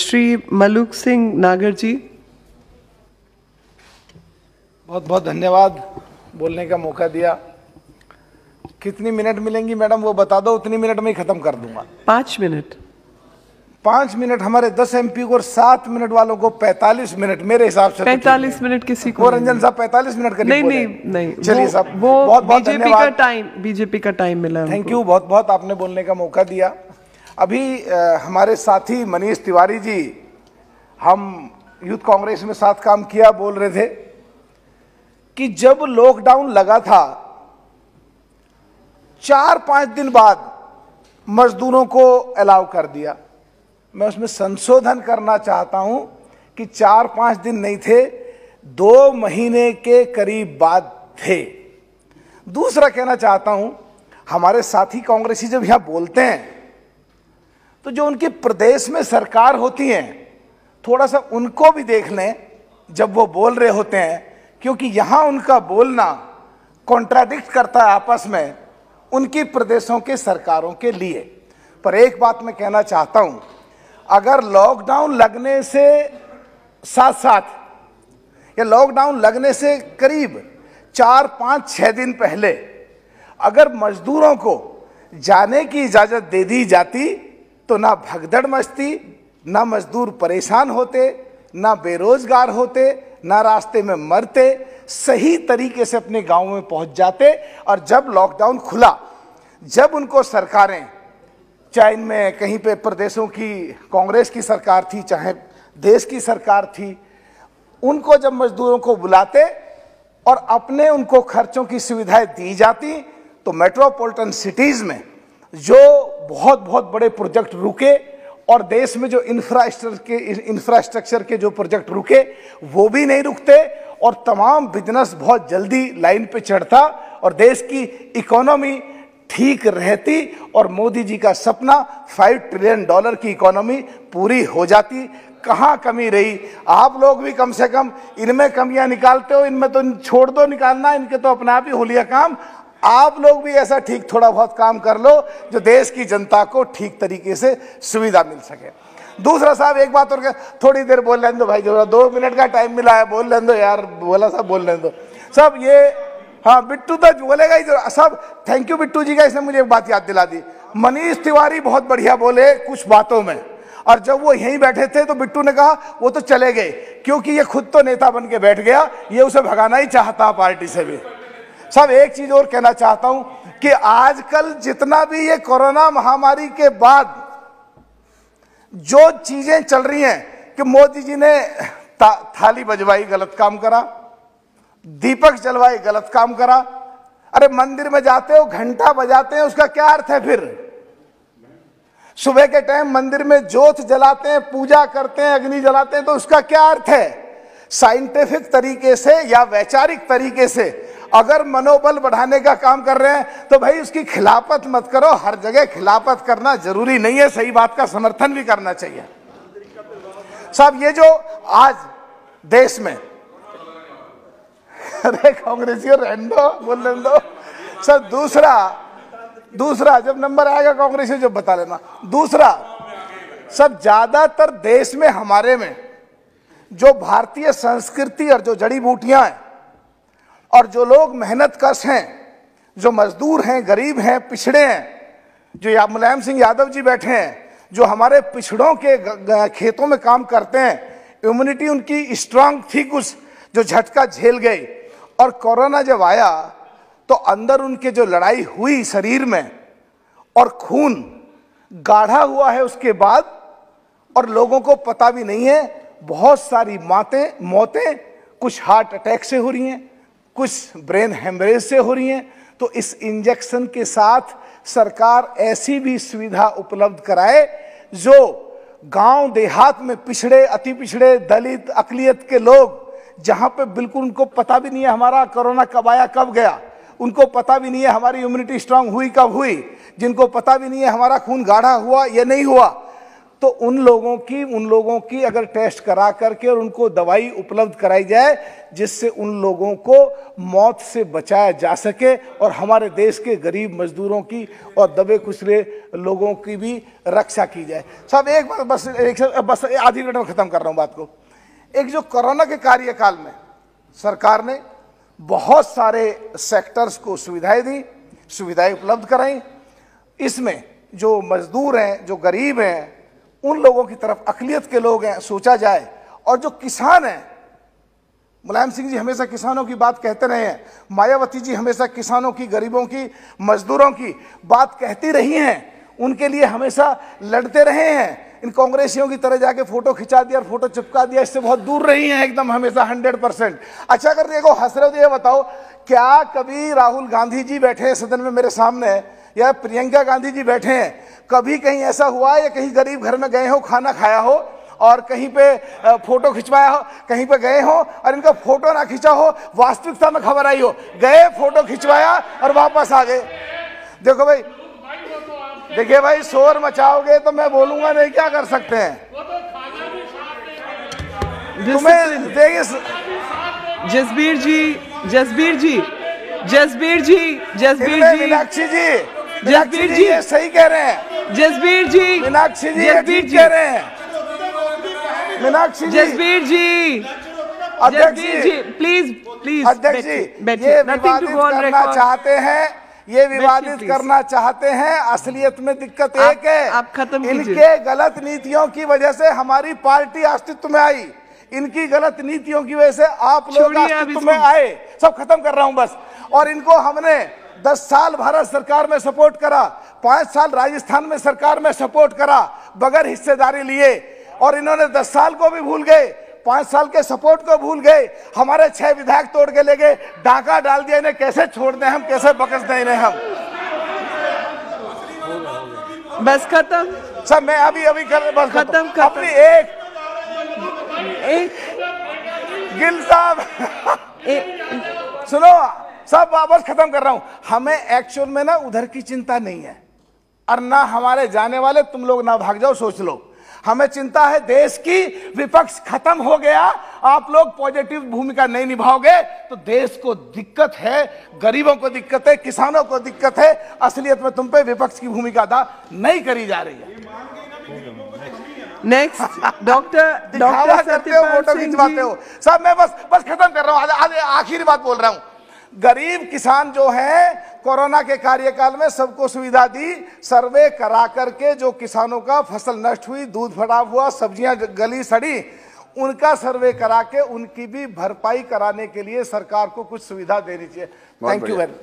श्री मलूक सिंह नागर जी। बहुत बहुत धन्यवाद बोलने का मौका दिया। कितनी मिनट मिलेंगी मैडम वो बता दो, उतनी मिनट में ही खत्म कर दूंगा। 5 मिनट। 5 मिनट हमारे 10 MP को और 7 मिनट वालों को 45 मिनट मेरे हिसाब से। 45 मिनट किसी को वो रंजन साहब 45 मिनट करीब नहीं बोले। नहीं नहीं, चलिए साहब, वो बहुत बहुत बीजेपी का टाइम मिला। थैंक यू, बहुत बहुत आपने बोलने का मौका दिया। अभी हमारे साथी मनीष तिवारी जी, हम यूथ कांग्रेस में साथ काम किया, बोल रहे थे कि जब लॉकडाउन लगा था 4-5 दिन बाद मजदूरों को अलाउ कर दिया। मैं उसमें संशोधन करना चाहता हूं कि 4-5 दिन नहीं थे, 2 महीने के करीब बाद थे। दूसरा कहना चाहता हूं, हमारे साथी कांग्रेसी जब यहां बोलते हैं तो जो उनके प्रदेश में सरकार होती है थोड़ा सा उनको भी देख लें जब वो बोल रहे होते हैं, क्योंकि यहां उनका बोलना कॉन्ट्राडिक्ट करता है आपस में उनकी प्रदेशों के सरकारों के लिए। पर एक बात मैं कहना चाहता हूं, अगर लॉकडाउन लगने से साथ साथ या लॉकडाउन लगने से करीब 4-5-6 दिन पहले अगर मजदूरों को जाने की इजाजत दे दी जाती तो ना भगदड़ मचती, ना मजदूर परेशान होते, ना बेरोजगार होते, ना रास्ते में मरते, सही तरीके से अपने गांव में पहुंच जाते। और जब लॉकडाउन खुला, जब उनको सरकारें, चाहे इनमें कहीं पे प्रदेशों की कांग्रेस की सरकार थी, चाहे देश की सरकार थी, उनको जब मजदूरों को बुलाते और अपने उनको खर्चों की सुविधाएं दी जाती तो मेट्रोपॉलिटन सिटीज में जो बहुत बहुत बड़े प्रोजेक्ट रुके और देश में जो इंफ्रास्ट्रक्चर के जो प्रोजेक्ट रुके वो भी नहीं रुकते और तमाम बिजनेस बहुत जल्दी लाइन पे चढ़ता और देश की इकोनॉमी ठीक रहती और मोदी जी का सपना $5 ट्रिलियन की इकोनॉमी पूरी हो जाती। कहाँ कमी रही? आप लोग भी कम से कम इनमें कमियां निकालते हो, इनमें तो छोड़ दो निकालना, इनके तो अपने आप ही हो लिया काम। आप लोग भी ऐसा ठीक थोड़ा बहुत काम कर लो जो देश की जनता को ठीक तरीके से सुविधा मिल सके। दूसरा साहब एक बात और, थोड़ी देर बोल लेने दो भाई, जो 2 मिनट का टाइम मिला है बोल लेने दो यार, बोला साहब बोल लेने दो सब। ये हाँ बिट्टू तो बोलेगा ही सब। थैंक यू बिट्टू जी का, इसने मुझे एक बात याद दिला दी। मनीष तिवारी बहुत बढ़िया बोले कुछ बातों में, और जब वो यहीं बैठे थे तो बिट्टू ने कहा वो तो चले गए क्योंकि ये खुद तो नेता बन के बैठ गया, ये उसे भगाना ही चाहता पार्टी से भी। सब एक चीज और कहना चाहता हूं कि आजकल जितना भी ये कोरोना महामारी के बाद जो चीजें चल रही हैं कि मोदी जी ने थाली बजवाई गलत काम करा, दीपक जलवाई गलत काम करा। अरे मंदिर में जाते हो घंटा बजाते हैं, उसका क्या अर्थ है? फिर सुबह के टाइम मंदिर में जोत जलाते हैं, पूजा करते हैं, अग्नि जलाते हैं, तो उसका क्या अर्थ है? साइंटिफिक तरीके से या वैचारिक तरीके से अगर मनोबल बढ़ाने का काम कर रहे हैं तो भाई उसकी खिलाफत मत करो। हर जगह खिलाफत करना जरूरी नहीं है, सही बात का समर्थन भी करना चाहिए। साहब ये जो आज देश में अरे कांग्रेसियों रहने दो, बोल लेने दो सर। दूसरा जब नंबर आएगा कांग्रेसियों जब बता लेना। दूसरा सब ज्यादातर देश में हमारे में जो भारतीय संस्कृति और जो जड़ी बूटियां हैं और जो लोग मेहनत कश हैं, जो मजदूर हैं, गरीब हैं, पिछड़े हैं, जो मुलायम सिंह यादव जी बैठे हैं, जो हमारे पिछड़ों के खेतों में काम करते हैं, इम्यूनिटी उनकी स्ट्रांग थी कुछ, जो झटका झेल गई। और कोरोना जब आया तो अंदर उनके जो लड़ाई हुई शरीर में और खून गाढ़ा हुआ है उसके बाद, और लोगों को पता भी नहीं है, बहुत सारी मौतें कुछ हार्ट अटैक से हो रही हैं, कुछ ब्रेन हेमरेज से हो रही हैं। तो इस इंजेक्शन के साथ सरकार ऐसी भी सुविधा उपलब्ध कराए जो गांव देहात में पिछड़े, अति पिछड़े, दलित, अकलियत के लोग, जहां पे बिल्कुल उनको पता भी नहीं है हमारा कोरोना कब आया कब गया, उनको पता भी नहीं है हमारी इम्यूनिटी स्ट्रांग हुई कब हुई, जिनको पता भी नहीं है हमारा खून गाढ़ा हुआ या नहीं हुआ, तो उन लोगों की अगर टेस्ट करा करके और उनको दवाई उपलब्ध कराई जाए जिससे उन लोगों को मौत से बचाया जा सके और हमारे देश के गरीब मजदूरों की और दबे कुचले लोगों की भी रक्षा की जाए। सब एक बस आधी मिनट में खत्म कर रहा हूं बात को। एक जो कोरोना के कार्यकाल में सरकार ने बहुत सारे सेक्टर्स को सुविधाएं दी, सुविधाएं उपलब्ध कराई। इसमें जो मजदूर हैं, जो गरीब हैं, उन लोगों की तरफ अकलियत के लोग हैं सोचा जाए। और जो किसान हैं, मुलायम सिंह जी हमेशा किसानों की बात कहते रहे हैं, मायावती जी हमेशा किसानों की, गरीबों की, मजदूरों की बात कहती रही हैं, उनके लिए हमेशा लड़ते रहे हैं। इन कांग्रेसियों की तरह जाके फोटो खिंचा दिया और फोटो चिपका दिया, इससे बहुत दूर रही हैं एकदम हमेशा 100%। अच्छा, अगर देखो हंस रहे हो तो ये बताओ, क्या कभी राहुल गांधी जी बैठे हैं सदन में मेरे सामने या प्रियंका गांधी जी बैठे हैं, कभी कहीं ऐसा हुआ या कहीं गरीब घर में गए हो, खाना खाया हो और कहीं पे फोटो खिंचवाया हो, कहीं पे गए हो और इनका फोटो ना खिंचा हो, वास्तविकता में खबर आई हो, गए फोटो खिंचवाया और वापस आ गए? देखो भाई, देखिए भाई, शोर मचाओगे तो मैं बोलूंगा नहीं, क्या कर सकते हैं? तुम्हें देखिए जसबीर जी, जसबीर जी, जसबीर जी, जसबीर जी, मीनाक्षी जी, जसबीर जी, ये सही कह रहे हैं। जसबीर जी, मीनाक्षी जी, जसबीर जी कह रहे हैं। मीनाक्षी जी, जसबीर जी, अध्यक्ष जी, प्लीज प्लीज अध्यक्ष जी, ये विवादित करना चाहते हैं, ये विवादित करना चाहते हैं। असलियत में दिक्कत एक है, आप खत्म कीजिए। इनके गलत नीतियों की वजह से हमारी पार्टी अस्तित्व में आई, इनकी गलत नीतियों की वजह से आप लोग अस्तित्व में आए। सब खत्म कर रहा हूं बस। और इनको हमने 10 साल भारत सरकार में सपोर्ट करा, 5 साल राजस्थान में सरकार में सपोर्ट करा बगैर हिस्सेदारी लिए, और इन्होंने 10 साल को भी भूल गए, 5 साल के सपोर्ट को भूल गए, हमारे 6 विधायक तोड़ के ले गए, डाका डाल दिया। इन्हें कैसे छोड़ दें हम, कैसे बकस दें इन्हें हम? बस खत्म सब मैं अभी कर बस खत्म अपनी एक गिल साहब सुनो, सब वापस खत्म कर रहा हूं। हमें एक्चुअल में ना उधर की चिंता नहीं है, और ना हमारे जाने वाले, तुम लोग ना भाग जाओ, सोच लो। हमें चिंता है देश की, विपक्ष खत्म हो गया, आप लोग पॉजिटिव भूमिका नहीं निभाओगे तो देश को दिक्कत है, गरीबों को दिक्कत है, किसानों को दिक्कत है। असलियत में तुम पे विपक्ष की भूमिका अदा नहीं करी जा रही है। नेक्स्ट डॉक्टर करते हो, फोटो खिंचवाते हो। सब मैं बस खत्म कर रहा हूं, आखिरी बात बोल रहा हूं। गरीब किसान जो है, कोरोना के कार्यकाल में सबको सुविधा दी, सर्वे करा करके जो किसानों का फसल नष्ट हुई, दूध खराब हुआ, सब्जियां गली सड़ी, उनका सर्वे करा के उनकी भी भरपाई कराने के लिए सरकार को कुछ सुविधा देनी चाहिए। Thank you very much.